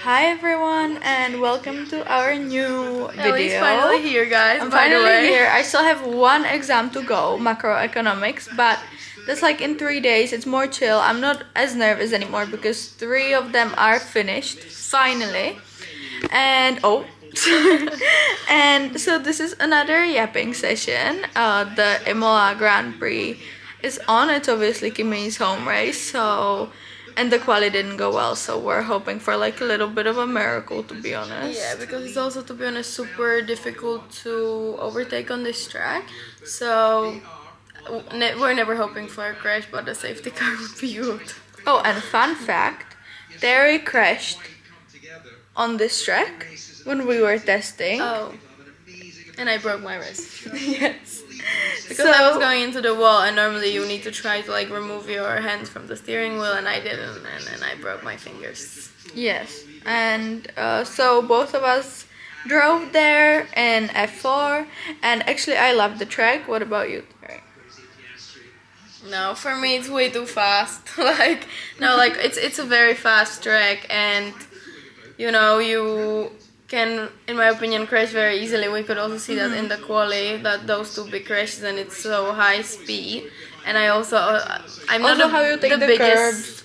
Hi everyone and welcome to our new video. Ellie's finally here, guys. I'm by the finally way. here. I still have one exam to go, macroeconomics, but that's like in 3 days. It's more chill. I'm not as nervous anymore because 3 of them are finished finally. And and so this is another yapping session. The Imola Grand Prix is on. It's obviously Kimi's home race, so and the quali didn't go well, so we're hoping for like a little bit of a miracle, to be honest. Yeah, because it's also, to be honest, super difficult to overtake on this track. So we're never hoping for a crash, but a safety car would be good. Oh, and fun fact, Terry crashed on this track when we were testing. Oh, and I broke my wrist. Yes. Because I was going into the wall, and normally you need to try to like remove your hands from the steering wheel, and I didn't, and then I broke my fingers. Yes, and so both of us drove there in F4, and actually I love the track. What about you, Terry? No, for me it's way too fast. It's a very fast track, and you can, in my opinion, crash very easily. We could also see that in the quali, that those two big crashes, and it's so high speed. And I also, I'm not Also, how you take the the biggest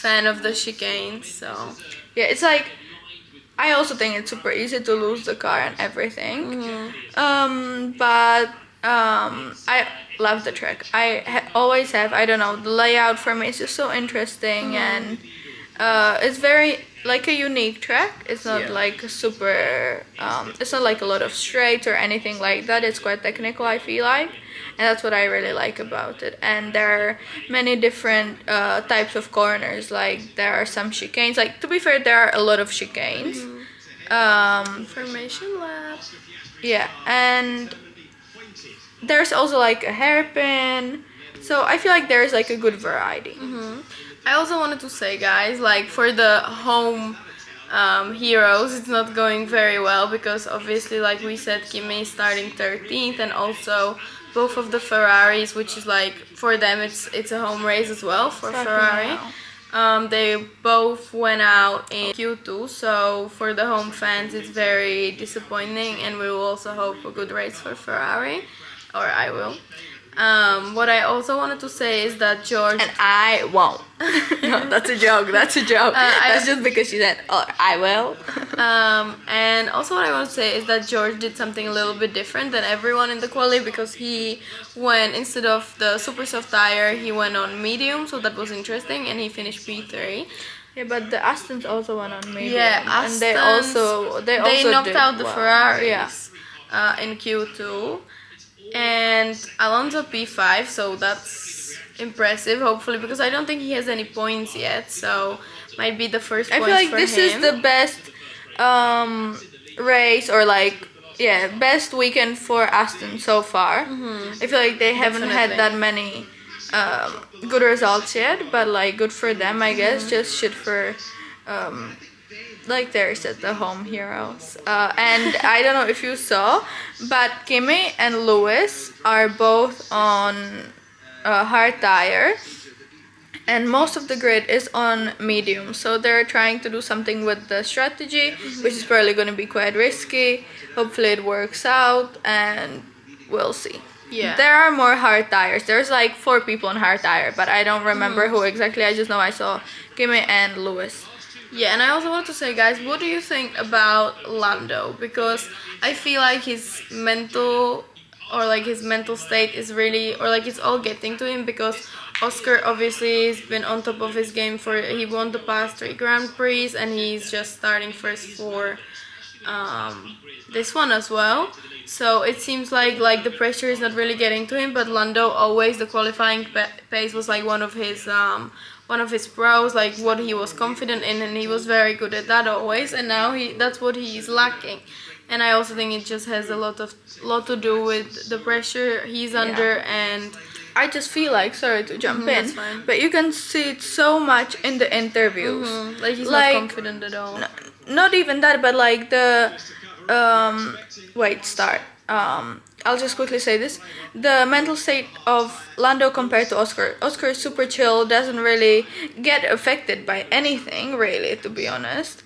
fan of the chicanes, so. Yeah, it's like I also think it's super easy to lose the car and everything. But I love the track. Always have. I don't know. The layout for me is just so interesting, and it's very like a unique track. It's not like a super. It's not like a lot of straight or anything like that. It's quite technical, I feel like, and that's what I really like about it. And there are many different types of corners. Like there are some chicanes. Like, to be fair, there are a lot of chicanes. Formation lap. Yeah, and there's also like a hairpin. So I feel like there's like a good variety. I also wanted to say, guys, like for the home heroes, it's not going very well because obviously, like we said, Kimi is starting 13th, and also both of the Ferraris, which is like for them it's a home race as well for Ferrari. They both went out in Q2, so for the home fans it's very disappointing, and we will also hope a good race for Ferrari, or I will. What I also wanted to say is that George... And I won't. No, that's a joke. That's a joke. That's just because she said, oh, I will. And also what I want to say is that George did something a little bit different than everyone in the quali, because he went, instead of the super soft tire, he went on medium, so that was interesting, and he finished P3. Yeah, but the Astons also went on medium. Yeah, Astons, and they knocked out the well. Ferraris in Q2. And Alonso P5, so that's impressive, hopefully, because I don't think he has any points yet, so might be the first points for him. I feel like this is the best race, or like, best weekend for Aston so far. I feel like they haven't had that many good results yet, but like good for them, I guess. Just shit for like Terry said, the home heroes. And I don't know if you saw, but Kimi and Lewis are both on hard tire, and most of the grid is on medium, so they're trying to do something with the strategy, which is probably going to be quite risky. Hopefully it works out, and we'll see. Yeah. There are more hard tires. There's like 4 people on hard tire, but I don't remember who exactly. I just know I saw Kimi and Lewis. Yeah, and I also want to say, guys, what do you think about Lando? Because I feel like his mental state is really, or like it's all getting to him, because Oscar obviously has been on top of his game he won the past 3 Grand Prix, and he's just starting first for this one as well. So it seems like the pressure is not really getting to him, but Lando always, the qualifying pace was like one of his pros, like what he was confident in, and he was very good at that always, and now that's what he's lacking. And I also think it just has a lot to do with the pressure he's under, and I just feel like, sorry to jump in, that's fine. but you can see it so much in the interviews. Like he's not confident at all. Not even that, but like the I'll just quickly say this. The mental state of Lando compared to Oscar. Oscar is super chill, doesn't really get affected by anything, really, to be honest.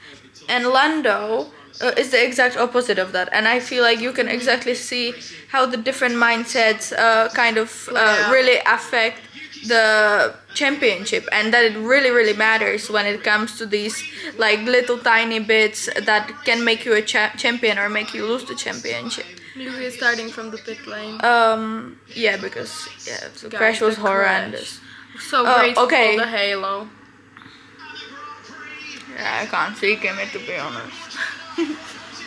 And Lando is the exact opposite of that. And I feel like you can exactly see how the different mindsets really affect the championship, and that it really matters when it comes to these like little tiny bits that can make you a champion or make you lose the championship. We're starting from the pit lane. Yeah, because the crash was horrendous. So grateful okay. for the halo. Yeah, I can't see Kimi, to be honest.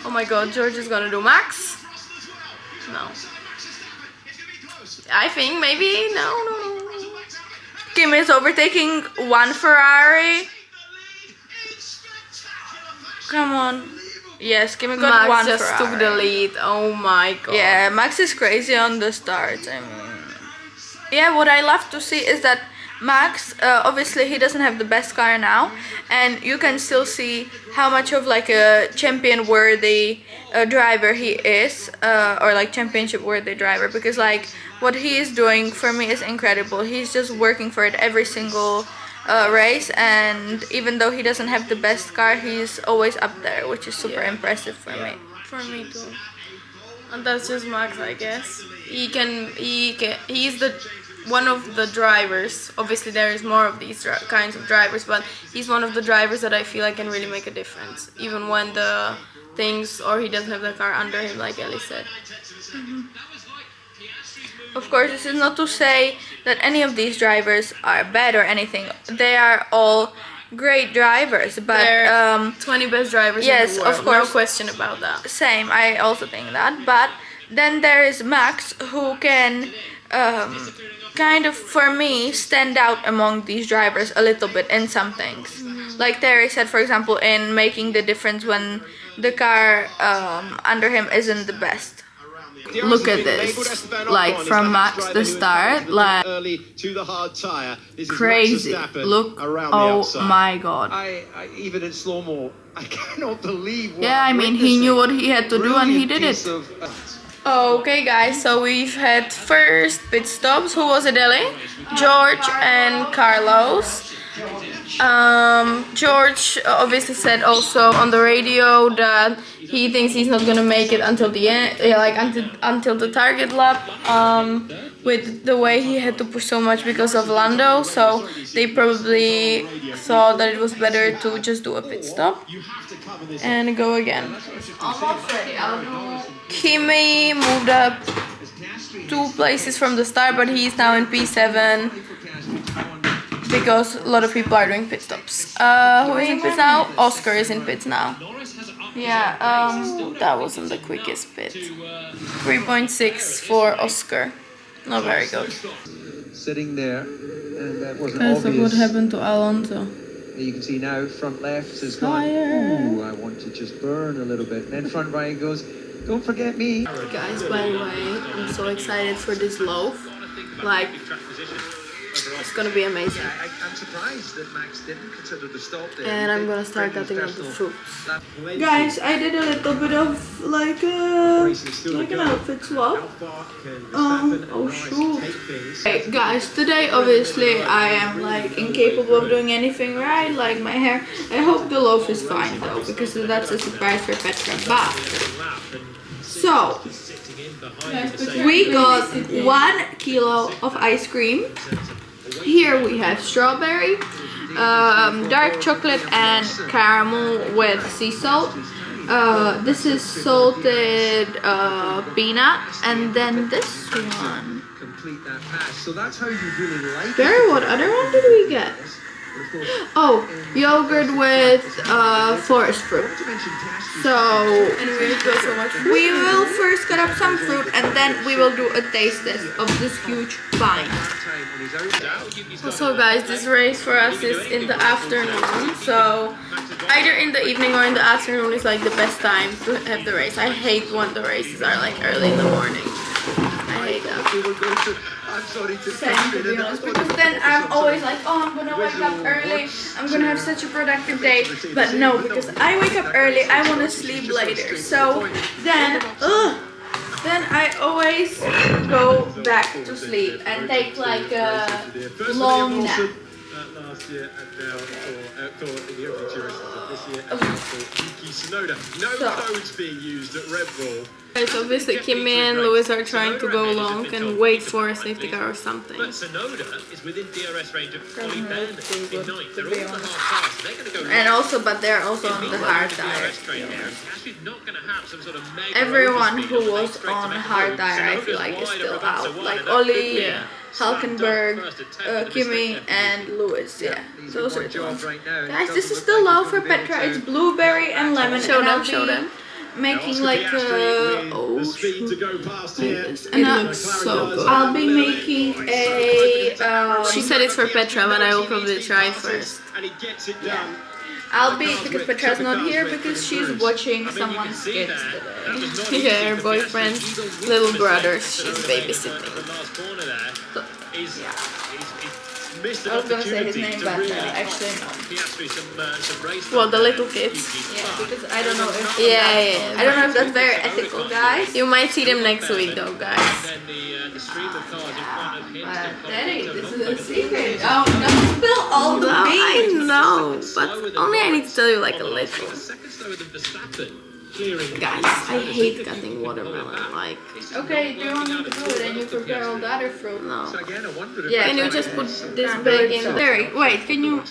Oh my god, George is gonna do Max? No. I think maybe, no. Kimi is overtaking one Ferrari. Come on. Yes, Kimi got one Max just Ferrari. took the lead. Oh my god. Yeah, Max is crazy on the start. I mean, yeah, what I love to see is that Max, obviously he doesn't have the best car now, and you can still see how much of like a champion worthy driver he is, or like championship worthy driver, because like what he is doing for me is incredible. He's just working for it every single race, and even though he doesn't have the best car, he's always up there, which is super impressive for me. For me too. And that's just Max, I guess. He's the one of the drivers. Obviously there is more of these kinds of drivers, but he's one of the drivers that I feel like can really make a difference, even when the things, or he doesn't have the car under him, like Ellie said. Of course, this is not to say that any of these drivers are bad or anything. They are all great drivers, but they're 20 best drivers in the world. Of course, no question about that. Same, I also think that. But then there is Max, who can kind of, for me, stand out among these drivers a little bit in some things. Like Terry said, for example, in making the difference when the car under him isn't the best. Look at this, like from Max the start, like crazy. Look, oh my god. Even in slow-mo, I cannot believe what I mean, he knew what he had to do and he did it. Okay guys, so we've had first pit stops. Who was it, Ellie? George and Carlos. George obviously said also on the radio that he thinks he's not gonna make it until the end, until the target lap, with the way he had to push so much because of Lando. So they probably thought that it was better to just do a pit stop and go again. Almost ready. Kimi moved up 2 places from the start, but he's now in P7 because a lot of people are doing pit stops. Who is in pits now? Oscar is in pits now. Yeah, that wasn't the quickest pit. 3.6 for Oscar. Not very good. Sitting there, and that wasn't Because obvious. of what happened to Alonso. You can see now front left has gone, ooh, I want to just burn a little bit. And then front right goes, don't forget me. Guys, by the way, I'm so excited for this loaf. Like, it's gonna be amazing. I'm surprised that Max didn't consider the stop there. And I'm gonna start cutting up the fruits. guys, I did a little bit of like an outfit swap. Oh shoot. Hey guys, today obviously I am like incapable of doing anything right, like my hair. I hope the loaf is fine though, because that's a surprise for Petra. But so we got 1 kilo of ice cream. Here we have strawberry, dark chocolate and caramel with sea salt. This is salted peanut, and then this one. So that's how you really like Very, what other one did we get? Oh, yogurt with forest fruit. So we will first cut up some fruit, and then we will do a taste test of this huge pint. So guys, this race for us is in the afternoon, so either in the evening or in the afternoon is like the best time to have the race. I hate when the races are like early in the morning. I hate that. I'm sorry to Same, to be honest, because then I'm always like, oh, I'm gonna wake up early, I'm gonna have such a productive day. But no, because I wake up early, I want to sleep later. So then, Then I always go back to sleep and take like a long nap. Last year and now for in the opening 2 races of this year and now for Yuki Tsunoda. No codes being used at Red Bull. Guys, obviously Kimi and Lewis are trying to go long and wait for a safety car or something. But Tsunoda is within DRS range of Ollie Bandit in ninth. They're all on the half pass. They're going to go And also, but they're also on the hard tire. actually not going to have some sort of mega Everyone who was on hard tire, I feel like, is still out. Like Ollie, Hulkenberg, Kimi, and Lewis. Yeah, those are the ones. Guys, this is still low for Petra. It's blueberry and lemon. Show them. Making like oh shoot. It looks so good. I'll be making a She said it's for Petra, but I will probably try it first. yeah. I'll be, because Petra's not here because she's watching someone's kids today. Yeah, her boyfriend's little brother, she's babysitting. So, yeah. I was gonna say his name, but actually no. Well, the little kids. Yeah, because I don't know if Yeah. I don't know if that's very ethical, guys. You might see them next week though, guys. But Daddy, this is a secret. Oh, don't spill all the No, I beans. know, but only I need to tell you like a little. Guys, I hate cutting watermelon. Like, Okay, do you want me to do it and you prepare all the other fruit? no. Yeah, Can you just put this bag in? Derek, wait, can you...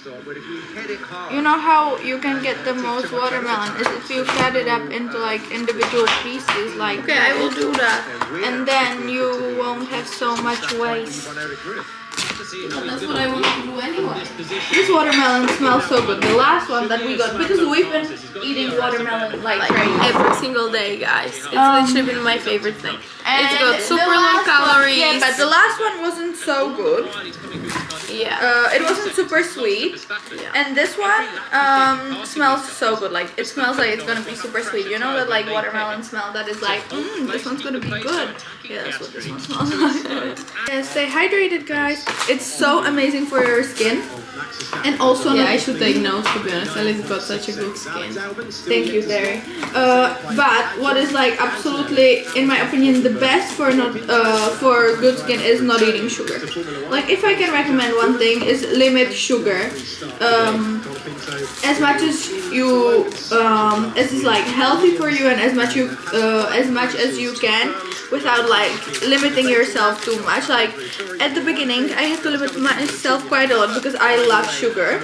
You know how you can get the most watermelon is if you cut it up into like individual pieces like Okay, I will do that. and then you won't have so much waste. That's what I want to do anyway. This watermelon smells so good. The last one that we got, because we've been eating watermelon like crazy. Every single day, guys. It's literally been my favorite thing. It's got And super the low last one- calories. Yeah, but the last one wasn't so good. Yeah. It wasn't super sweet. And this one smells so good. Like it smells like it's gonna be super sweet. You know that like watermelon smell that is like, this one's gonna be good. Yeah, that's what this one smells like. Yeah, stay hydrated, guys. It's so amazing for your skin. And also, Yeah, I should take notes to be honest. Alice got such a good skin. thank you, Derry. But what is like absolutely, in my opinion, the best for not for good skin is not eating sugar. Like if I can recommend one thing is limit sugar. As much as you as is like healthy for you and as much as you can without like limiting yourself too much. Like at the beginning I had to limit myself quite a lot because I love sugar.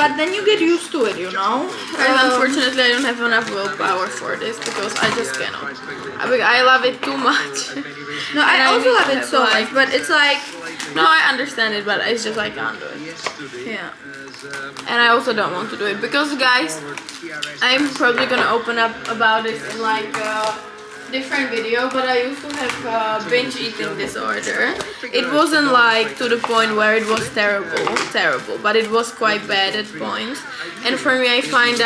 But then you get used to it, you know. And unfortunately, I don't have enough willpower for this because I just cannot. I love it too much. No, I And I also need love to it have, so like- much, but it's like No, I understand it, but it's just I can't do it. yeah. And I also don't want to do it because, guys, I'm probably gonna open up about this in like different video, but I used to have binge eating disorder. It wasn't like to the point where it was terrible, but it was quite bad at points. And for me, I found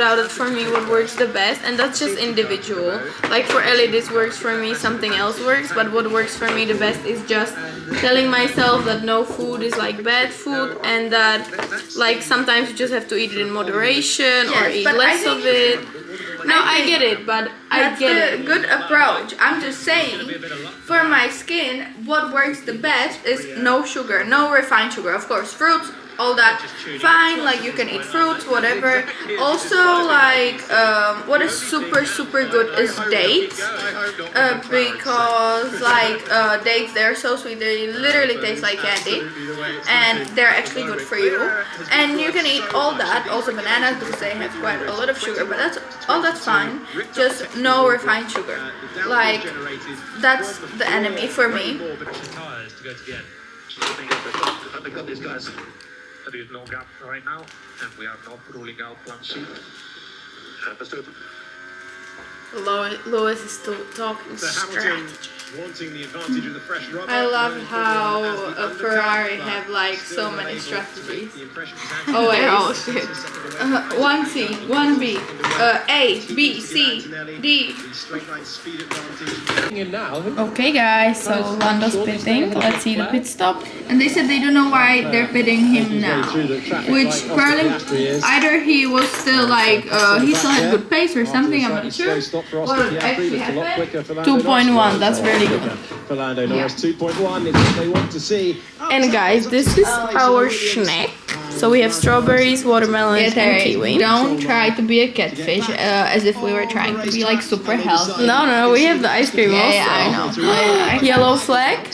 out that for me what works the best, and that's just individual. Like for Ellie, this works for me, something else works, but what works for me the best is just telling myself that no food is like bad food, and that like sometimes you just have to eat it in moderation or Yes, eat but I less of think- it. No, I get it, but I That's get the it. good approach. I'm just saying, for my skin, what works the best is no sugar, no refined sugar. Of course, fruits, all that, fine. Like you can eat fruits, whatever. Also, like what is super good is dates, because like dates, they're so sweet. They literally taste like candy, and they're actually good for you. And you can eat all that. Also bananas, because they have quite a lot of sugar. But that's fine. Just no refined sugar. Like that's the enemy for me. Because these guys, there is no gap right now, and we are not ruling out plan C. Understood. Lois is still talking The Hamilton strategy. wanting the advantage of the fresh rubber. I love how a Ferrari have like so many strategies. Always. 1C, 1B, A, B, C, D. Okay guys, so Lando's pitting. Let's see the pit stop. And they said they don't know why they're pitting him now. Which probably either he was still like he still had good pace or something. I'm not sure what actually happened. 2.1, that's really good. For Lando Norris, 2.1 is what they want to see. And guys, this is our snack. So we have strawberries, watermelon, and kiwi. Don't try to be a catfish as if we were trying to be like super healthy. No, we have the ice cream also. Yeah, I know. Yellow flag.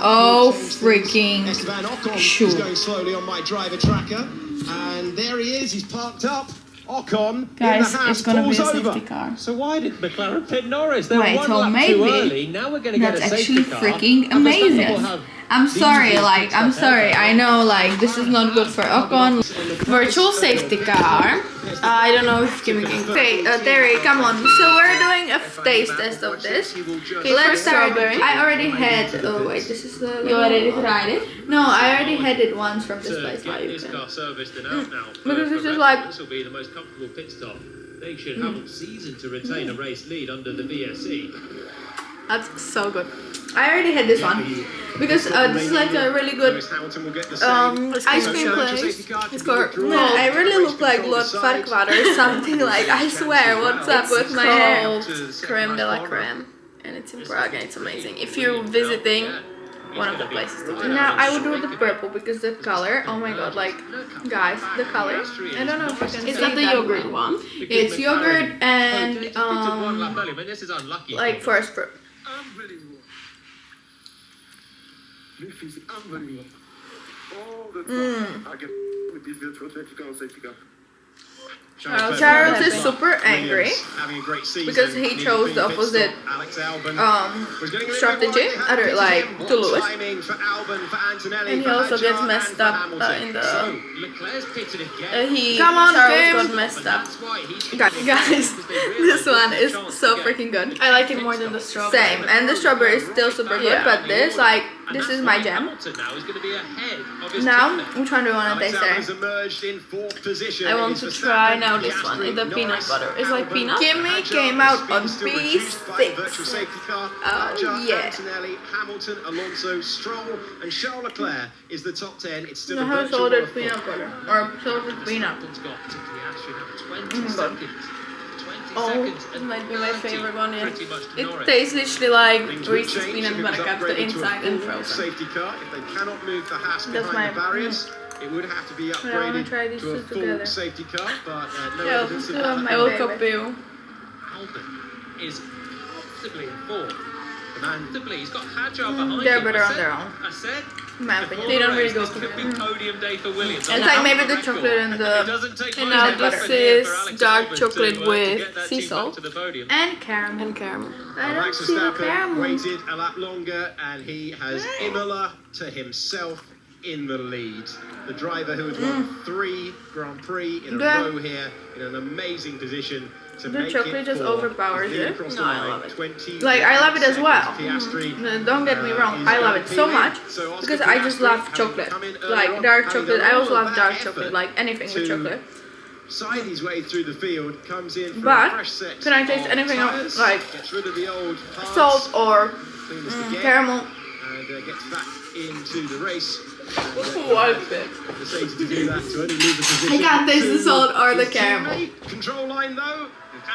Oh, freaking Esteban Ocon shoot. is going slowly on my driver tracker. And there he is, he's parked up. Ocon Guys, in the it's gonna be a pulls safety over. car. So why did McLaren pit Norris? They're Wait, one so lap maybe too early. Now we're going to get that's a safety actually car. freaking And Verstappen will amazing. have I'm the sorry, easiest like, pit I'm stop sorry. ever. I know, like, this is not good for Ocon. Virtual safety car. I don't know if Kimi can. Okay, Terry, come on. So we're doing a taste test of this. Okay, let's start. strawberry. I already had. Oh wait, this is the. You already tried it? No, I already had it once from this To place. get this car serviced and out now. Because For this is Red like- Bull, this will be the most comfortable pit stop. They should have all season to retain a race lead under the VSC. That's so good. I already had this one because this is like a really good Lewis Hamilton will get the ice cream place. It's called. Man, I really look like Lord Farquaad or something. Like I swear, what's up with my hair? Called Creme de la Creme. And it's in Prague and it's amazing. If you're visiting, one of the places to visit. Now I would do the purple because the color. Oh my god! Like guys, the color. I don't know if I can. Is say that the yogurt one? It's yogurt and One lap early, but this is unlucky. like forest fruit. Unbelievable. This is unbelievable. All the time. I get with this virtual safety car. Charles is super angry having a great season. because he chose the opposite Alex Albon was getting a little strategy, bit wide. other like to Lewis. Timing for Albon, for Antonelli, And he for also gets Hadjar, messed and for up Hamilton. in the. So, Leclerc's pitted again. Come on, Charles Kim. got messed up. That's why he's Guys, this one is so freaking good. I like it more than the strawberry. Same, and the strawberry is still super good, Yeah. but this like this is my jam. Hamilton now is going to be ahead of his Now, teammate. which one do you want to Alex taste Albon's there? emerged in fourth position. I want It to is try Verstappen, now this one, Piastri, the peanut Norris, butter. It's like Albon, peanut? Kimi Hadjar, came out speed on still reduced by the P6. virtual safety car. Oh, Hadjar, yeah. Antonelli, Hamilton, Alonso, Stroll, and Charles Leclerc is the top 10. It's still No, a how virtual salted war. peanut butter or salted peanut. Verstappen's got to Piastri now 20 Mm, good. seconds. 20 Oh, seconds. it and might be my 30 favorite one, yeah. Pretty much to It Norris. tastes literally like Things will Reese's change peanut if it butter was cup, the upgraded to a inside and full frozen. safety car. If they cannot move the Haas That's behind the my- barriers, it would have to be I wanna upgraded try these to a two full together. safety car, but no Yeah, evidence of two of that. my I will favorite. copy you. Albon is comfortably in fourth. Comfortably, he's got Hadjar behind they're him. better I on their said- own. I said. In my before opinion. They don't the really race, go this could be together. podium day for Williams. It's On like the maybe the record. chocolate and It the doesn't take And much now effort this here is for Alex dark Albon chocolate to with get that sea team salt. back to the podium. And caramel. And caramel. I Max don't see the Verstappen caramel. waited a lap longer, and he has Imola to himself in the lead. The driver who has won 3 Grand Prix in a The- row here in an amazing position to The make chocolate it just for overpowers the lead it. across No, the I line, love it. 20 Like I love it as well. seconds. Piastri, No, don't get me wrong, is I love going it so P. much So Oscar because I just Piastri love having chocolate, come in early like on, dark having chocolate. done I also all of love that dark effort chocolate, like anything with to chocolate. side his way through the field, comes in for But, a fresh set. can I taste of anything else, tyres, like gets rid of the old parts, Salt or cleans again, caramel. and gets back into the race. And, What's it? Decided to do that to only lose the position. I can't taste the to salt or the his caramel. teammate. Control line though,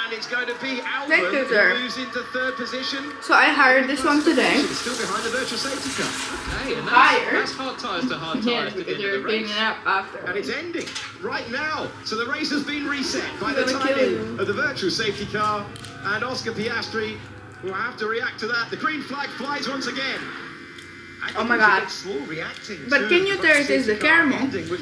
and it's going to be Thank Albon you, sir. who moves into third position. So I hired this one today. Still behind the virtual safety car. Hey, and Higher. that's hard tyres to hard Yeah, tyres to because the end you're of the cleaning race. it up after. And it's ending right now. So the race has been reset by the I'm gonna kill timing you. of the virtual safety car. And Oscar Piastri will have to react to that. The green flag flies once again. Oh my god. But can you taste the caramel?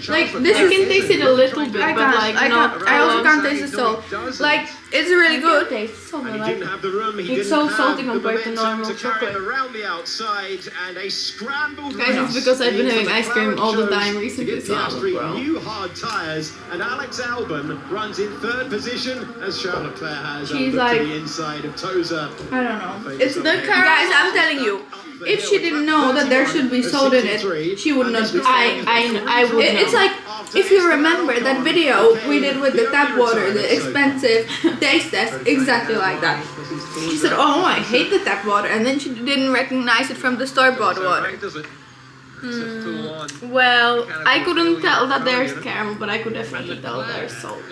Like this, I can taste it a little bit, I but can't. like I not. can't. I also can't taste the salt. Like it's really good. Taste salt, And he like didn't have the room, he it's didn't so salty have the compared to momentum normal to carry chocolate. it around the outside, and a scrambled Guys, it's race because I've been into having the ice cream McLaren all the shows time to recently, give so Piastri bro. new hard tyres, and Alex Albon runs in third position as Charles Leclerc has She's looked like- to the inside of Toza. I don't know. It's The guys, I'm telling you, if she didn't know that there should be salt in it, she would not do it. I would know. It's like if you remember that video we did with the tap water, the expensive taste test, exactly like that. She said, "Oh, I hate the tap water," and then she didn't recognize it from the store-bought water. Well, I couldn't tell that there's caramel, but I could definitely tell there's salt.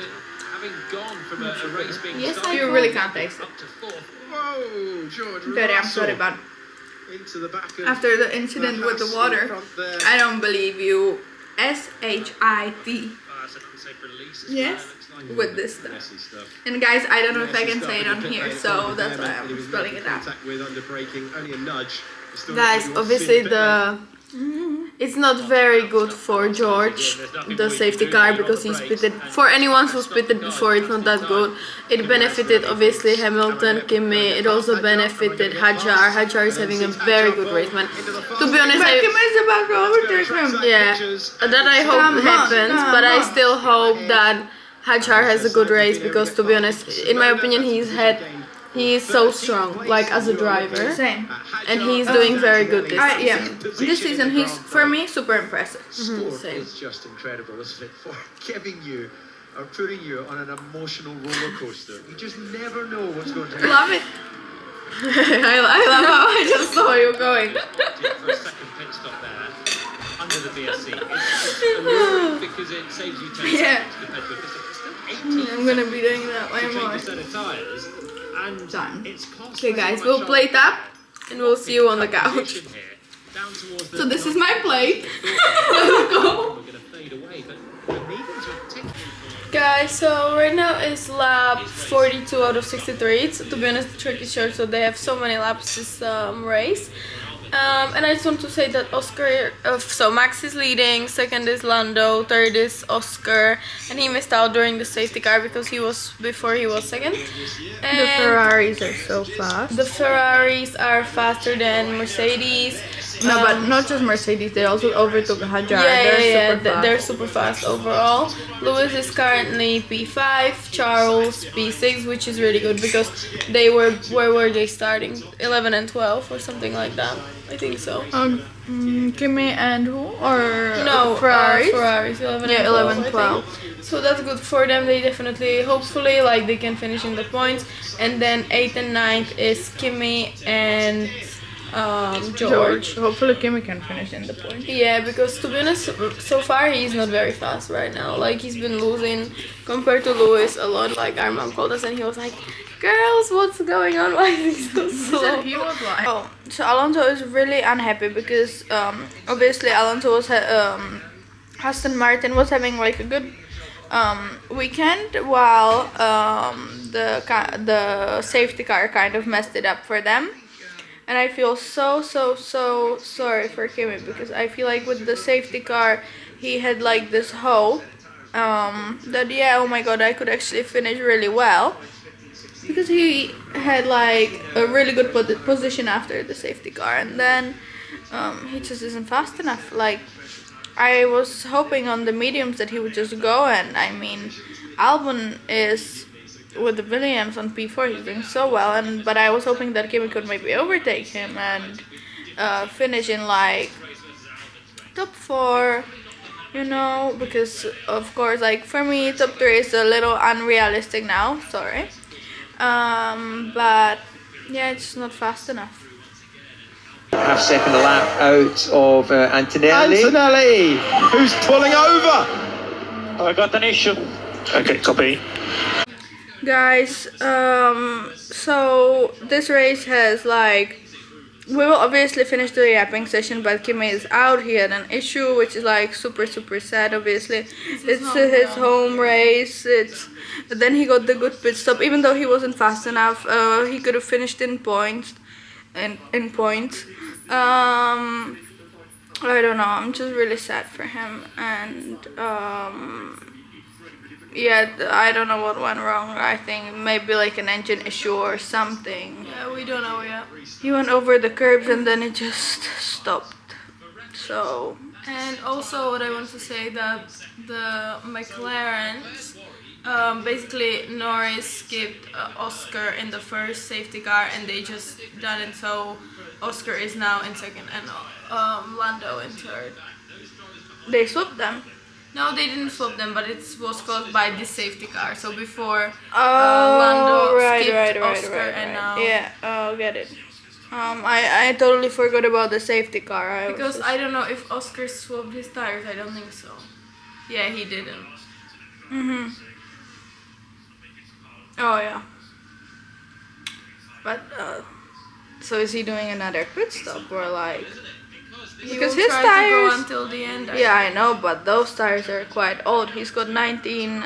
Having gone from a race being Yes, so I You really can't taste it. up to fourth. Whoa, George Sorry, I'm sorry, Russell but into the back of after the incident with the Haas in water, front there. I don't believe you. SHIT That's an unsafe release. Yes. Looks like. with this stuff. Messy stuff. And guys, I don't know if I Messy can stuff say it in on the pit here, lane so at that's the why moment, I'm he was spelling making it out. contact with under braking, only a nudge. Still Guys, not really obviously wants to see the pit it's not very good for George, the safety car, because he's pitted. For anyone who's pitted before, it's not that good. It benefited obviously Hamilton, Kimi. It also benefited Hadjar. Hadjar is having a very good race, man. To be honest, But Kim is about to overtake him. yeah, that I hope happens, but I still hope that Hadjar has a good race, because to be honest, in my opinion, he is so strong, like as a driver, Same. and he's doing very good this season. Yeah, this season he's, for me, super impressive. Sport same. is just incredible, isn't it? For giving you or putting you on an emotional roller coaster. You just never know what's going to happen. Love it. I love how I just saw you going. For a second pit stop there under the VSC. It's alluring because it saves you 10 Yeah. seconds compared to a pit stop. It's still 18 I'm gonna be doing that way to more. change a set of tyres. And Done. it's cost Okay, guys, we'll plate up, and we'll see you on the couch. So this is my plate. We're going to fade away, but the mediums are particularly. Guys, so right now is lap 42 out of 63. It's, to be honest, the track is short, so they have so many laps this race. And I just want to say that so Max is leading, second is Lando, third is Oscar, and he missed out during the safety car because he was second. And The Ferraris are so fast. the Ferraris are faster than Mercedes. No, but not just Mercedes, they also overtook Hadjar. They're super fast overall. Lewis is currently P5, Charles P6, which is really good because they were, where were they starting? 11 and 12 or something like that. I think so. Kimi and who? Or No, Ferraris? Ferraris 11 Yeah, and 12. 11, I think. 12. So that's good for them. They definitely, hopefully, like they can finish in the points. And then 8th and 9th is Kimi and George. Hopefully Kimi can finish in the point. Yeah, because to be honest, so far he's not very fast right now. Like he's been losing compared to Lewis a lot. Like our mom called us and he was like, "Girls, what's going on? Why is he so slow?" He was like, oh, so Alonso is really unhappy because obviously Alonso was Aston Martin was having like a good weekend, while the safety car kind of messed it up for them. And I feel so sorry for Kimi, because I feel like with the safety car he had like this hope that yeah, oh my god, I could actually finish really well, because he had like a really good position after the safety car, and then he just isn't fast enough. Like I was hoping on the mediums that he would just go, and I mean Albon is with the Williams on P4, he's doing so well, but I was hoping that Kimi could maybe overtake him and finish in like top 4, you know, because of course, like for me top 3 is a little unrealistic now, sorry, but yeah, it's not fast enough. Half second lap out of Antonelli. Antonelli, who's pulling over? I got an issue. Okay, copy. Guys, so this race has like, we will obviously finish the yapping session, but Kimi is out. He had an issue, which is like super sad. Obviously, it's his home race. Then he got the good pit stop, even though he wasn't fast enough. He could have finished in points, I don't know. I'm just really sad for him, and yeah, I don't know what went wrong. I think maybe like an engine issue or something. Yeah, we don't know yet. He went over the curbs and then it just stopped. So And also, what I want to say that the McLarens, basically Norris skipped Oscar in the first safety car, and they just done it. So Oscar is now in second, and Lando in third. they swapped them. No, they didn't swap them, but it was caused by this safety car. So before Oh, Lando right, skipped right, right, Oscar, right, and right. now Yeah, get it. I totally forgot about the safety car. because I don't know if Oscar swapped his tires. I don't think so. Yeah, he didn't. Oh yeah. But so is he doing another pit stop or like? He Because will his try to go tires. until the end. Yeah, I know, but those tires are quite old. He's got 19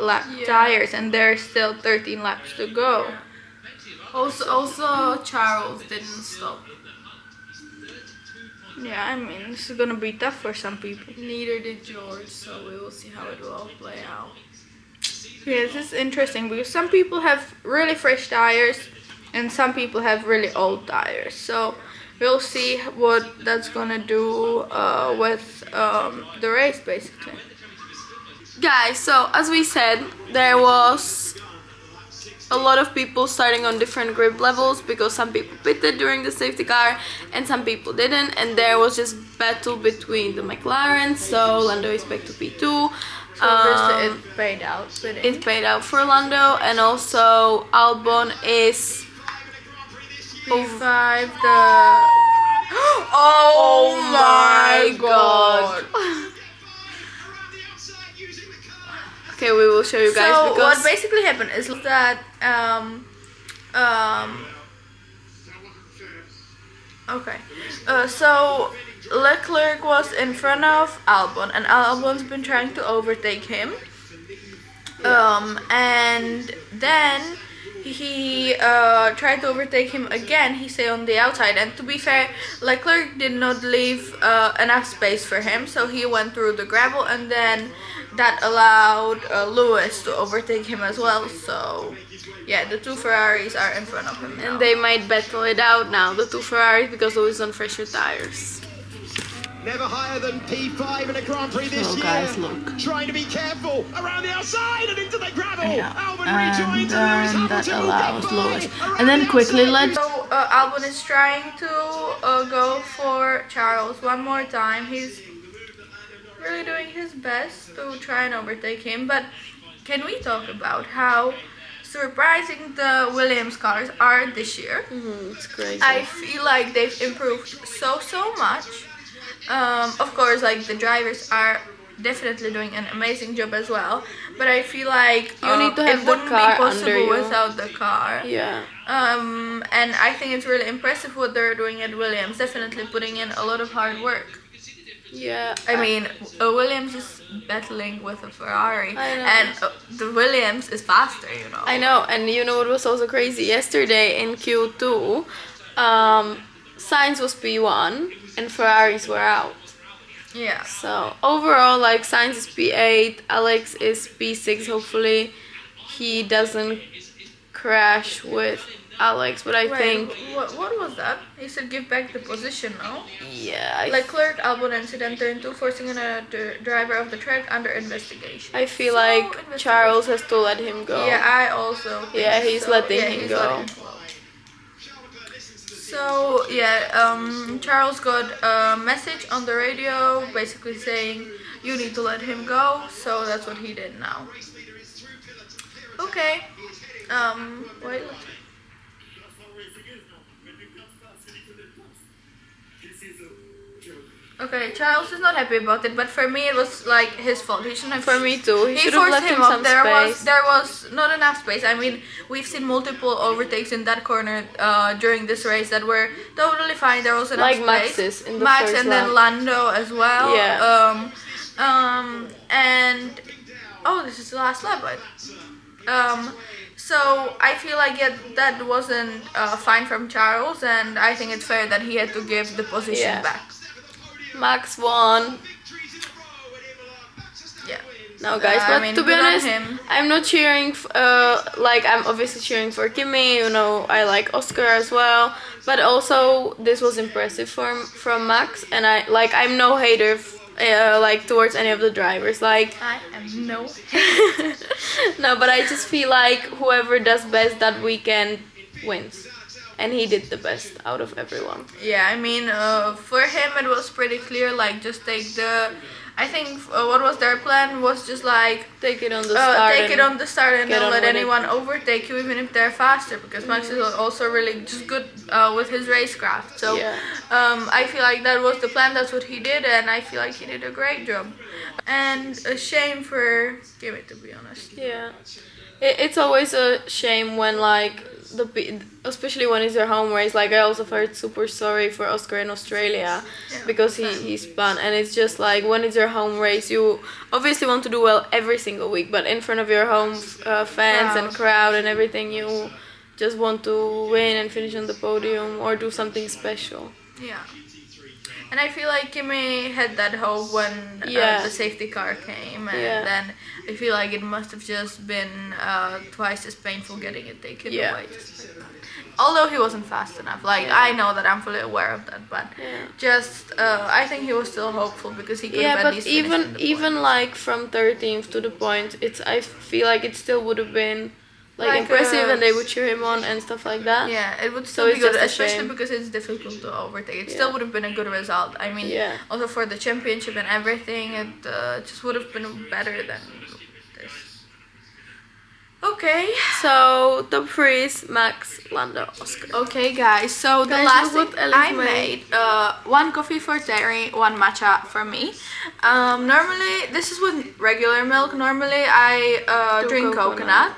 lap Yeah. tires, and there's still 13 laps to go. Also, Charles didn't stop. Yeah, I mean, this is gonna be tough for some people. Neither did George, so we will see how it will all play out. Yeah, this is interesting because some people have really fresh tires, and some people have really old tires. So we'll see what that's gonna do with the race, basically. Guys, so as we said, there was a lot of people starting on different grip levels because some people pitted during the safety car and some people didn't, and there was just battle between the McLarens. So Lando is back to P2. So obviously it paid out. It paid out for Lando, and also Albon is P5 the. Oh my god! Okay, we will show you guys So because what basically happened is that okay, so Leclerc was in front of Albon, and Albon's been trying to overtake him. And then he tried to overtake him again. He stayed on the outside, and to be fair, Leclerc did not leave enough space for him, so he went through the gravel, and then that allowed Lewis to overtake him as well. So yeah, the two Ferraris are in front of him now. and they might battle it out now, the two Ferraris, because Lewis on fresher tires. Never higher than P5 in a Grand Prix this So year. guys, look. Trying to be careful around the outside and into the gravel. Yeah. Albon And rejoins and Lewis then that Hamilton will allows get by. Lewis. Around And then the quickly outside. let's. So Albon is trying to go for Charles one more time. He's really doing his best to try and overtake him. But can we talk about how surprising the Williams cars are this year? It's crazy. I feel like they've improved so much. Of course, like the drivers are definitely doing an amazing job as well, but I feel like You need to have it the wouldn't car be possible under you. without the car. Yeah. And I think it's really impressive what they're doing at Williams. Definitely putting in a lot of hard work. Yeah. I mean, Williams is battling with a Ferrari, I know. and the Williams is faster, you know. I know, and you know what was also crazy? Yesterday in Q2, Sainz was P1 and Ferraris were out. Yeah. So overall, like Sainz is P8, Alex is P6. Hopefully, he doesn't crash with Alex. But I think, What was that? He said give back the position, no? yeah, Leclerc Albon incident turn 2 forcing another driver of the track under investigation. I feel So, like investigation. Charles has to let him go. Yeah, I also. Think Yeah, he's letting Yeah, him he's go. letting him go. So yeah, Charles got a message on the radio, basically saying you need to let him go. So that's what he did now. Okay. Wait. Okay, Charles is not happy about it, but for me it was like his fault. He shouldn't have. For me too. He should have forced left him off. some There space. was not enough space. I mean, we've seen multiple overtakes in that corner during this race that were totally fine. There was enough Like space. Max's in the Max first and then lap. Lando as well. Yeah. And oh, this is the last lap. So I feel like that wasn't fine from Charles, and I think it's fair that he had to give the position Yeah. back. Max won. Yeah. No, guys, but I mean, to be good on honest, him. I'm not cheering. Like, I'm obviously cheering for Kimi. You know, I like Oscar as well. But also, this was impressive from Max, and I'm no hater. Like towards any of the drivers. Like, I am no. no, but I just feel like whoever does best that weekend wins, and he did the best out of everyone. Yeah, I mean, for him it was pretty clear. Like, just take the. I think what was their plan was just like Take it on the start. take it on the start and get don't on let with anyone overtake you, even if they're faster. Because Max is also really just good with his racecraft. So Yeah. I feel like that was the plan. That's what he did, and I feel like he did a great job. And a shame for Kimi, to be honest. Yeah, it's always a shame when like especially when it's your home race. Like I also felt super sorry for Oscar in Australia because he spun, and it's just like when it's your home race, you obviously want to do well every single week, but in front of your home fans and crowd and everything, you just want to win and finish on the podium or do something special. Yeah. And I feel like Kimi had that hope when the safety car came, and then I feel like it must have just been twice as painful getting it taken away. Although he wasn't fast enough, like I know that, I'm fully aware of that, but just I think he was still hopeful because he could have at least finished in the even like from 13th to the point, I feel like it still would have been like impressive, and they would cheer him on and stuff like that. Yeah, it would still be good, especially because it's difficult to overtake. It still would have been a good result. I mean, also for the championship and everything, it just would have been better than this. Okay. So top three is Max, Lando, Oscar. Okay, guys. So the last thing I made, one coffee for Terry, one matcha for me. Normally, this is with regular milk. Normally, I drink coconut.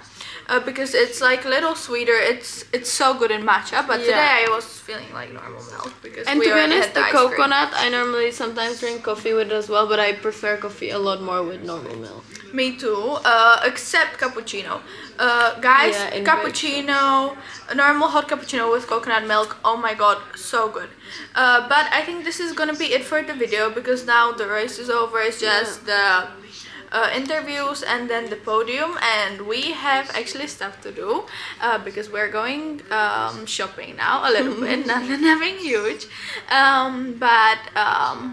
Because it's like a little sweeter. It's so good in matcha, but today I was feeling like normal milk because and to be honest, the coconut I normally sometimes drink coffee with as well, but I prefer coffee a lot more with normal milk. Me too, except cappuccino. Guys, cappuccino, a normal hot cappuccino with coconut milk, oh my god, so good. But I think this is gonna be it for the video because now the race is over. It's just the interviews and then the podium, and we have actually stuff to do because we're going shopping now a little bit, nothing huge, but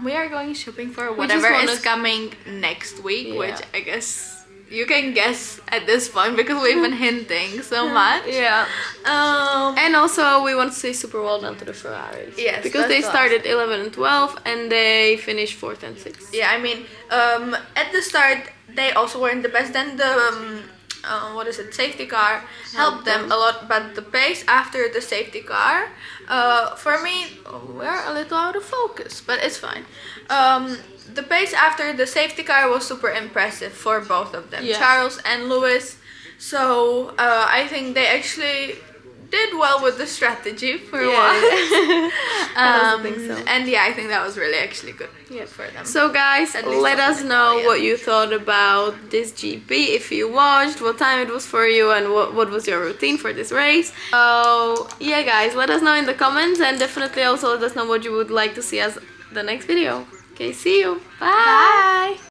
we are going shopping for whatever is coming next week, which I guess you can guess at this point because we've been hinting so much. And also we want to say super well done to the Ferraris. Yes, because they started 11 and 12 and they finished 4th and 6th. Yeah, I mean, at the start they also weren't the best. Then the safety car helped them a lot, but the pace after the safety car, for me, we're a little out of focus, but it's fine. The pace after the safety car was super impressive for both of them, Charles and Lewis. So I think they actually did well with the strategy for once. I also think so. And I think that was really actually good for them. So guys, let us know what you thought about this GP, if you watched, what time it was for you, and what was your routine for this race. So yeah guys, let us know in the comments, and definitely also let us know what you would like to see as the next video. Okay, see you. Bye.